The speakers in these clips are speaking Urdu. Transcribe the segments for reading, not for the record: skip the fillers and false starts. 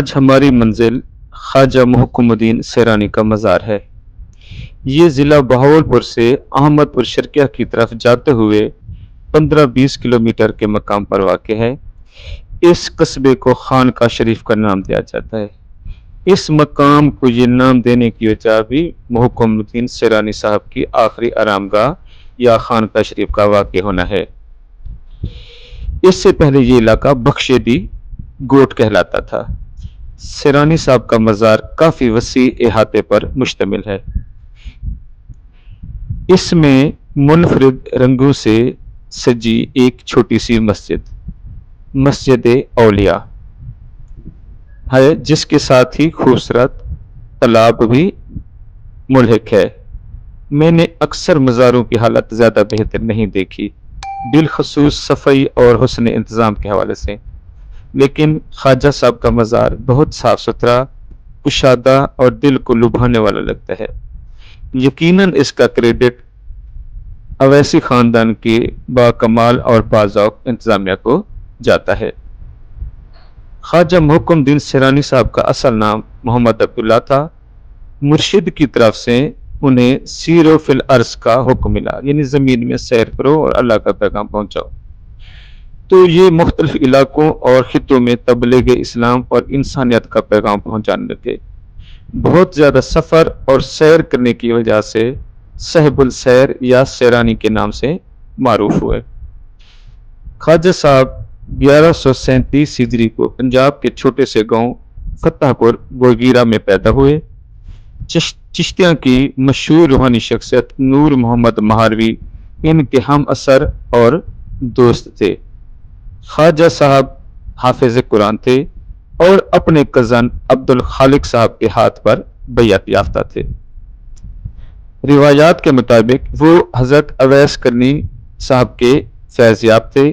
آج ہماری منزل خواجہ محکم الدین سیرانی کا مزار ہے۔ یہ ضلع بہاولپور سے احمد پور شرقیہ کی طرف جاتے ہوئے 15-20 کلومیٹر کے مقام پر واقع ہے۔ اس قصبے کو خانقاہ شریف کا نام دیا جاتا ہے۔ اس مقام کو یہ نام دینے کی وجہ بھی محکم الدین سیرانی صاحب کی آخری آرامگاہ یا خانقاہ شریف کا واقع ہونا ہے۔ اس سے پہلے یہ علاقہ بخشیدی گوٹ کہلاتا تھا۔ سیرانی صاحب کا مزار کافی وسیع احاطے پر مشتمل ہے۔ اس میں منفرد رنگوں سے سجی ایک چھوٹی سی مسجد اولیاء ہے، جس کے ساتھ ہی خوبصورت تالاب بھی ملحق ہے۔ میں نے اکثر مزاروں کی حالت زیادہ بہتر نہیں دیکھی، بالخصوص صفائی اور حسن انتظام کے حوالے سے، لیکن خواجہ صاحب کا مزار بہت صاف ستھرا، کشادہ اور دل کو لبھانے والا لگتا ہے۔ یقیناً اس کا کریڈٹ اویسی خاندان کی باکمال اور باذوق انتظامیہ کو جاتا ہے۔ خواجہ محکم الدین سیرانی صاحب کا اصل نام محمد عبداللہ تھا۔ مرشد کی طرف سے انہیں سیرو فی الارض کا حکم ملا، یعنی زمین میں سیر کرو اور اللہ کا پیغام پہنچاؤ۔ تو یہ مختلف علاقوں اور خطوں میں تبلیغ اسلام اور انسانیت کا پیغام پہنچانے لگے۔ بہت زیادہ سفر اور سیر کرنے کی وجہ سے صاحب السیر یا سیرانی کے نام سے معروف ہوئے۔ خواجہ صاحب 1137 ہجری کو پنجاب کے چھوٹے سے گاؤں فتح پور وغیرہ میں پیدا ہوئے۔ چشتیاں کی مشہور روحانی شخصیت نور محمد مہاروی ان کے ہم اثر اور دوست تھے۔ خواجہ صاحب حافظ قرآن تھے اور اپنے کزن عبد الخالق صاحب کے ہاتھ پر بیعت یافتہ تھے۔ روایات کے مطابق وہ حضرت اویس کرنی صاحب کے فیض یاب تھے،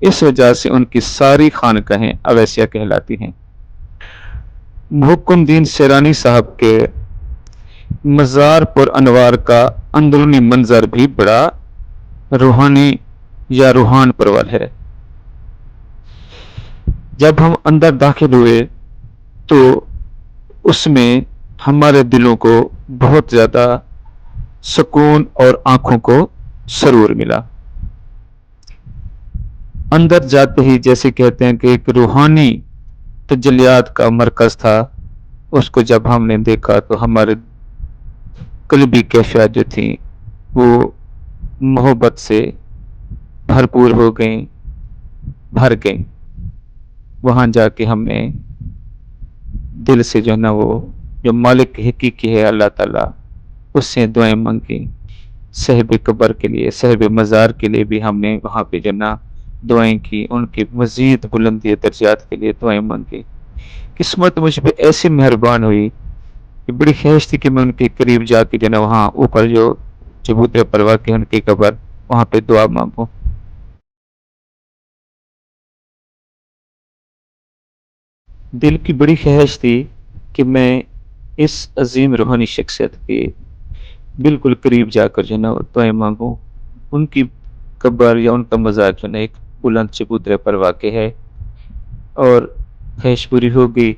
اس وجہ سے ان کی ساری خانقاہیں اویسیہ کہلاتی ہیں۔ محکم الدین سیرانی صاحب کے مزار پر انوار کا اندرونی منظر بھی بڑا روحانی یا روحان پرور ہے۔ جب ہم اندر داخل ہوئے تو اس میں ہمارے دلوں کو بہت زیادہ سکون اور آنکھوں کو سرور ملا۔ اندر جاتے ہی جیسے کہتے ہیں کہ ایک روحانی تجلیات کا مرکز تھا، اس کو جب ہم نے دیکھا تو ہمارے قلبی کیفیات جو تھیں وہ محبت سے بھرپور ہو گئیں، بھر گئیں۔ وہاں جا کے ہم نے دل سے جو نا وہ جو مالک حقیقی ہے اللہ تعالیٰ، اس سے دعائیں مانگی۔ صاحب قبر کے لیے، صاحب مزار کے لیے بھی ہم نے وہاں پہ جو نا دعائیں کی، ان کی مزید بلندی درجات کے لیے دعائیں مانگی۔ قسمت مجھ پہ ایسی مہربان ہوئی کہ بڑی خواہش تھی کہ میں ان کے قریب جا کے جو نا وہاں اوپر جو چبوترے پر واقع ان کی قبر، وہاں پہ دعا مانگوں۔ دل کی بڑی خواہش تھی کہ میں اس عظیم روحانی شخصیت کے بالکل قریب جا کر جو نا دعائیں مانگوں۔ ان کی قبر یا ان کا مزار جو نا ایک بلند چبوترے پر واقع ہے، اور خواہش پوری ہو گئی۔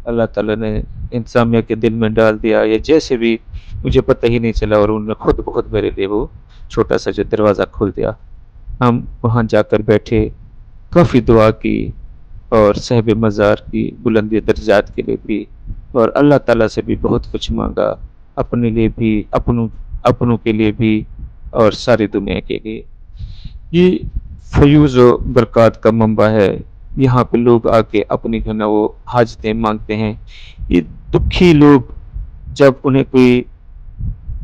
اللہ تعالیٰ نے انتظامیہ کے دل میں ڈال دیا، یا جیسے بھی مجھے پتہ ہی نہیں چلا، اور انہوں نے خود بخود میرے لیے وہ چھوٹا سا جو دروازہ کھول دیا۔ ہم وہاں جا کر بیٹھے، کافی دعا کی اور صاحب مزار کی بلندی درجات کے لیے بھی، اور اللہ تعالیٰ سے بھی بہت کچھ مانگا، اپنے لیے بھی، اپنوں کے لیے بھی، اور ساری دنیا کے لیے۔ یہ فیوز و برکات کا منبع ہے۔ یہاں پہ لوگ آ کے اپنی جو نا وہ حاجتیں مانگتے ہیں۔ یہ دکھی لوگ جب انہیں کوئی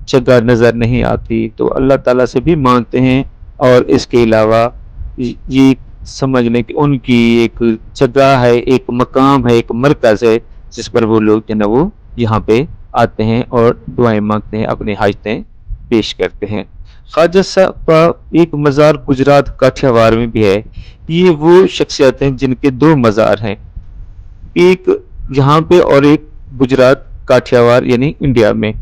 جگہ نظر نہیں آتی تو اللہ تعالیٰ سے بھی مانگتے ہیں، اور اس کے علاوہ یہ سمجھ لیں کہ ان کی ایک جگہ ہے، ایک مقام ہے، ایک مرکز ہے جس پر وہ لوگ جو نا وہ یہاں پہ آتے ہیں اور دعائیں مانگتے ہیں، اپنی حاجتیں پیش کرتے ہیں۔ خواجہ صاحب کا ایک مزار گجرات کاٹھیاوار میں بھی ہے۔ یہ وہ شخصیت ہیں جن کے دو مزار ہیں، ایک یہاں پہ اور ایک گجرات کاٹھیاوار یعنی انڈیا میں۔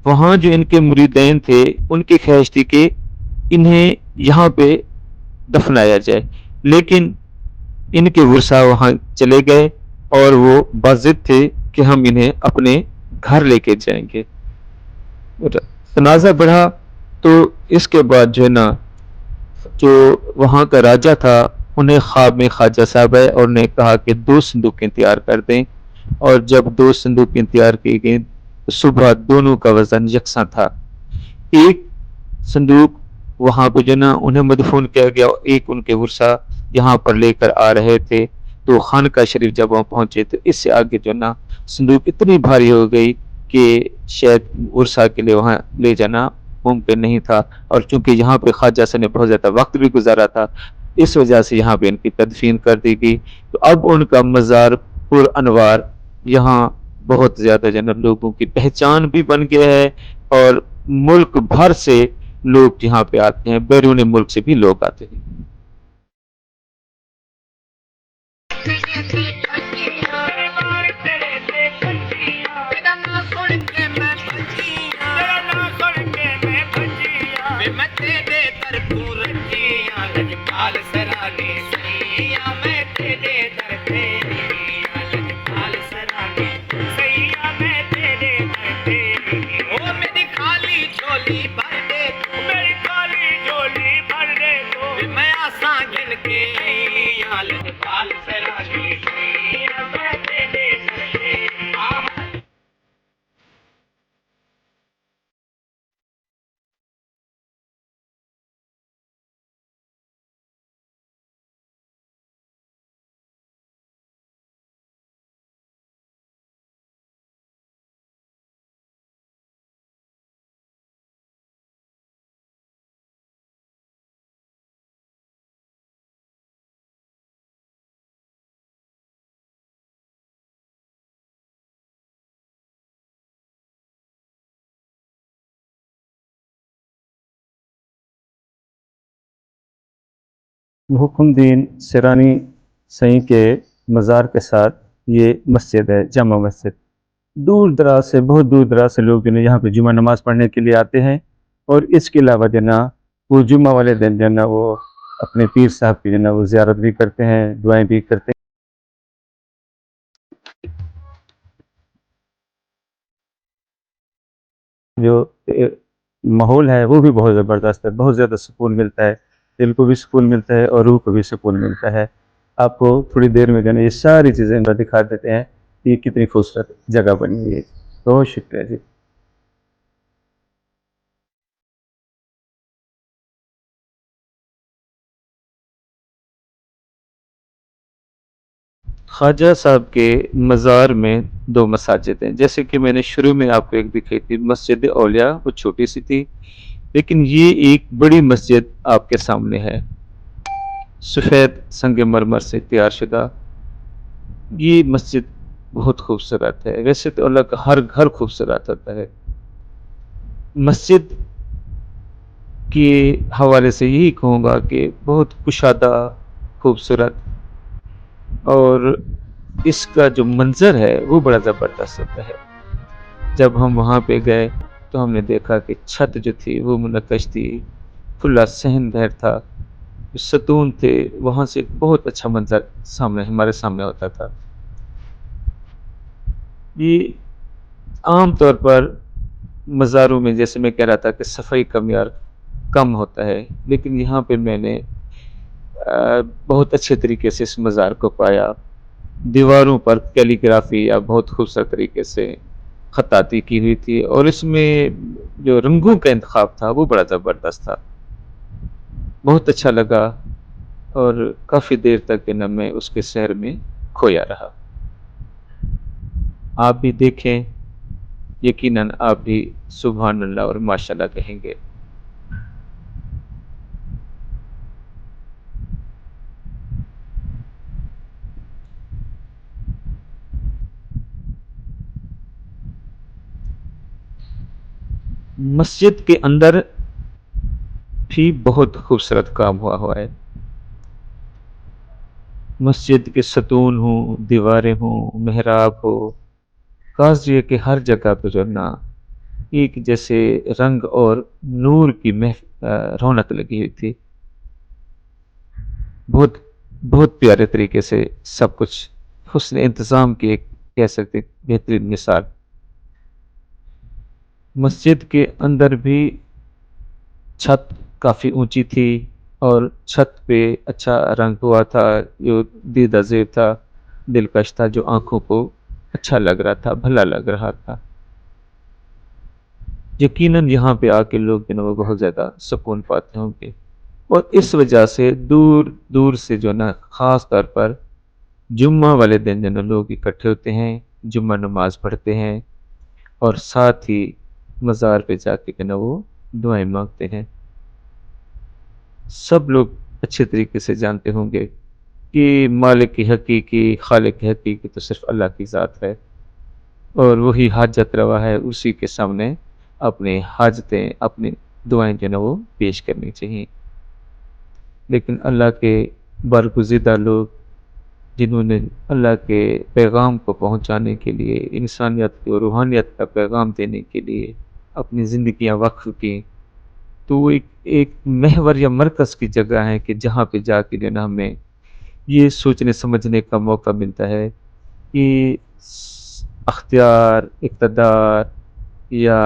وہاں جو ان کے مریدین تھے، ان کی خواہش تھی کہ انہیں یہاں پہ دفنایا جائے، لیکن ان کے ورثاء وہاں چلے گئے اور وہ باضد تھے کہ ہم انہیں اپنے گھر لے کے جائیں گے۔ تنازع بڑھا تو اس کے بعد جو ہے نا جو وہاں کا راجہ تھا انہیں خواب میں خواجہ صاحب آئے اور نے کہا کہ 2 صندوقیں تیار کر دیں، اور جب 2 صندوقیں تیار کی گئیں تو صبح دونوں کا وزن یکساں تھا۔ ایک صندوق وہاں پہ جو نا انہیں مدفون کیا گیا، ایک ان کے ورثہ یہاں پر لے کر آ رہے تھے، تو خانقاہ شریف جب وہاں پہنچے تو اس سے آگے جو نا صندوق اتنی بھاری ہو گئی کہ شاید ورثہ کے لیے وہاں لے جانا ممکن نہیں تھا، اور چونکہ یہاں پہ خواجہ صاحب نے بہت زیادہ وقت بھی گزارا تھا اس وجہ سے یہاں پہ ان کی تدفین کر دی گئی۔ تو اب ان کا مزار پر انوار یہاں بہت زیادہ جنرل لوگوں کی پہچان بھی بن گیا ہے، اور ملک بھر سے لوگ یہاں پہ آتے ہیں، بیرون ملک سے بھی لوگ آتے ہیں۔ حکم دین سرانی سائیں کے مزار کے ساتھ یہ مسجد ہے، جامع مسجد۔ دور دراز سے، بہت دور دراز سے لوگ جو ہے یہاں پہ جمعہ نماز پڑھنے کے لیے آتے ہیں، اور اس کے علاوہ جو ہے نا وہ جمعہ والے دن جو ہے نا وہ اپنے پیر صاحب کی جو ہے نا وہ زیارت بھی کرتے ہیں، دعائیں بھی کرتے ہیں۔ جو ماحول ہے وہ بھی بہت زبردست ہے، بہت زیادہ سکون ملتا ہے، دل کو بھی سکون ملتا ہے اور روح کو بھی سکون ملتا ہے۔ آپ کو تھوڑی دیر میں جو ہے نا یہ ساری چیزیں دکھا دیتے ہیں کہ یہ کتنی خوبصورت جگہ بنی ہوئی ہے۔ بہت شکریہ جی۔ خواجہ صاحب کے مزار میں 2 مساجد ہیں، جیسے کہ میں نے شروع میں آپ کو ایک دکھائی تھی مسجد اولیاء، وہ چھوٹی سی تھی، لیکن یہ ایک بڑی مسجد آپ کے سامنے ہے، سفید سنگ مرمر سے تیار شدہ۔ یہ مسجد بہت خوبصورت ہے، ویسے تو اللہ کا ہر گھر خوبصورت ہوتا ہے، مسجد کے حوالے سے یہی کہوں گا کہ بہت کشادہ، خوبصورت، اور اس کا جو منظر ہے وہ بڑا زبردست ہوتا ہے۔ جب ہم وہاں پہ گئے تو ہم نے دیکھا کہ چھت جو تھی وہ منقش تھی، کھلا صحن بہر تھا، ستون تھے، وہاں سے بہت اچھا منظر ہمارے سامنے ہوتا تھا۔ یہ عام طور پر مزاروں میں، جیسے میں کہہ رہا تھا کہ صفائی کا معیار کم ہوتا ہے، لیکن یہاں پہ میں نے بہت اچھے طریقے سے اس مزار کو پایا۔ دیواروں پر کیلی گرافی یا بہت خوبصورت طریقے سے خطاطی کی ہوئی تھی، اور اس میں جو رنگوں کا انتخاب تھا وہ بڑا زبردست تھا، بہت اچھا لگا، اور کافی دیر تک میں اس کے سحر میں کھویا رہا۔ آپ بھی دیکھیں، یقیناً آپ بھی سبحان اللہ اور ماشاءاللہ کہیں گے۔ مسجد کے اندر بھی بہت خوبصورت کام ہوا ہے، مسجد کے ستون ہوں، دیواریں ہوں، محراب ہو، خاص یہ کہ ہر جگہ پہ جو نا ایک جیسے رنگ اور نور کی رونق لگی ہوئی تھی، بہت بہت پیارے طریقے سے سب کچھ حسن انتظام کی ایک کہہ سکتے بہترین مثال۔ مسجد کے اندر بھی چھت کافی اونچی تھی اور چھت پہ اچھا رنگ ہوا تھا جو دیدہ زیب تھا، دلکش تھا، جو آنکھوں کو اچھا لگ رہا تھا، بھلا لگ رہا تھا۔ یقیناً یہاں پہ آ کے لوگ جو نا وہ بہت زیادہ سکون پاتے ہوں گے، اور اس وجہ سے دور دور سے جو نا خاص طور پر جمعہ والے دن جو نا لوگ اکٹھے ہوتے ہیں، جمعہ نماز پڑھتے ہیں، اور ساتھ ہی مزار پہ جا کے جو نا وہ دعائیں مانگتے ہیں۔ سب لوگ اچھے طریقے سے جانتے ہوں گے کہ مالک کی حقیقی، خالق کی حقیقی تو صرف اللہ کی ذات ہے، اور وہی حاجت روا ہے، اسی کے سامنے اپنے حاجتیں، اپنی دعائیں جو نا وہ پیش کرنی چاہیے۔ لیکن اللہ کے برگزیدہ لوگ جنہوں نے اللہ کے پیغام کو پہنچانے کے لیے، انسانیت کو روحانیت کا پیغام دینے کے لیے اپنی زندگیاں وقف کی، تو وہ ایک محور یا مرکز کی جگہ ہے کہ جہاں پہ جا کے جو نا ہمیں یہ سوچنے سمجھنے کا موقع ملتا ہے کہ اختیار، اقتدار یا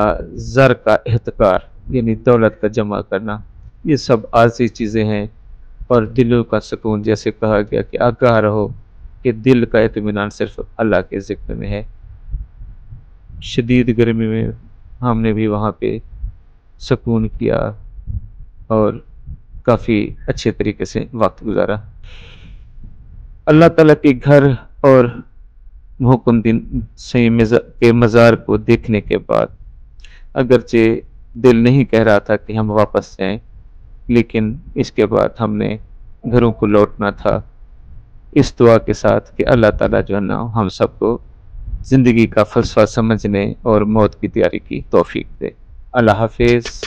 زر کا احتکار یعنی دولت کا جمع کرنا، یہ سب عارضی چیزیں ہیں، اور دلوں کا سکون، جیسے کہا گیا کہ آگاہ رہو کہ دل کا اطمینان صرف اللہ کے ذکر میں ہے۔ شدید گرمی میں ہم نے بھی وہاں پہ سکون کیا اور کافی اچھے طریقے سے وقت گزارا۔ اللہ تعالیٰ کے گھر اور محکم دین سے کے مزار کو دیکھنے کے بعد اگرچہ دل نہیں کہہ رہا تھا کہ ہم واپس جائیں، لیکن اس کے بعد ہم نے گھروں کو لوٹنا تھا، اس دعا کے ساتھ کہ اللہ تعالیٰ جو ہے نا ہم سب کو زندگی کا فلسفہ سمجھنے اور موت کی تیاری کی توفیق دے۔ اللہ حافظ۔